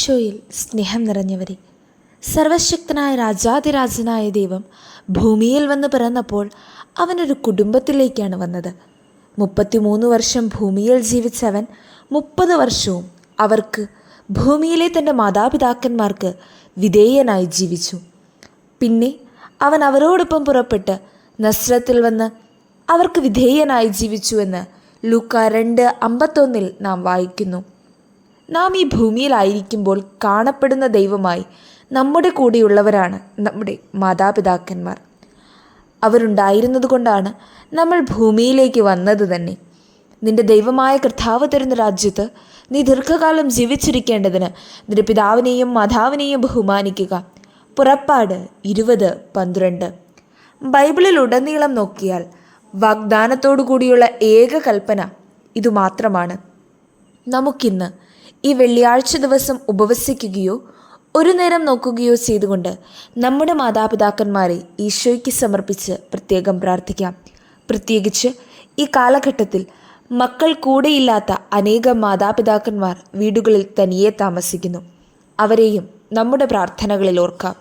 ഈശോയിൽ സ്നേഹം നിറഞ്ഞവരെ, സർവശക്തനായ രാജാതിരാജനായ ദൈവം ഭൂമിയിൽ വന്ന് പിറന്നപ്പോൾ അവനൊരു കുടുംബത്തിലേക്കാണ് വന്നത്. 33 വർഷം ഭൂമിയിൽ ജീവിച്ചവൻ 30 വർഷവും അവർക്ക് ഭൂമിയിലെ തൻ്റെ മാതാപിതാക്കന്മാർക്ക് വിധേയനായി ജീവിച്ചു. പിന്നെ അവൻ അവരോടൊപ്പം പുറപ്പെട്ട് നസ്രത്തിൽ വന്ന് അവർക്ക് വിധേയനായി ജീവിച്ചുവെന്ന് ലൂക്ക 2:51 നാം വായിക്കുന്നു. നാം ഈ ഭൂമിയിലായിരിക്കുമ്പോൾ കാണപ്പെടുന്ന ദൈവമായി നമ്മുടെ കൂടെയുള്ളവരാണ് നമ്മുടെ മാതാപിതാക്കന്മാർ. അവരുണ്ടായിരുന്നത് കൊണ്ടാണ് നമ്മൾ ഭൂമിയിലേക്ക് വന്നത് തന്നെ. നിന്റെ ദൈവമായ കർത്താവ് തരുന്ന രാജ്യത്ത് നീ ദീർഘകാലം ജീവിച്ചിരിക്കേണ്ടതിന് നിന്റെ പിതാവിനെയും മാതാവിനെയും ബഹുമാനിക്കുക. പുറപ്പാട് 20:12. ബൈബിളിൽ ഉടനീളം നോക്കിയാൽ വാഗ്ദാനത്തോടു കൂടിയുള്ള ഏക കൽപ്പന ഇതുമാത്രമാണ്. നമുക്കിന്ന് ഈ വെള്ളിയാഴ്ച ദിവസം ഉപവസിക്കുകയോ ഒരു നേരം നോക്കുകയോ ചെയ്തുകൊണ്ട് നമ്മുടെ മാതാപിതാക്കന്മാരെ ഈശോയ്ക്ക് സമർപ്പിച്ച് പ്രത്യേകം പ്രാർത്ഥിക്കാം. പ്രത്യേകിച്ച് ഈ കാലഘട്ടത്തിൽ മക്കൾ കൂടെയില്ലാത്ത അനേകം മാതാപിതാക്കന്മാർ വീടുകളിൽ തനിയെ താമസിക്കുന്നു. അവരെയും നമ്മുടെ പ്രാർത്ഥനകളിൽ ഓർക്കാം.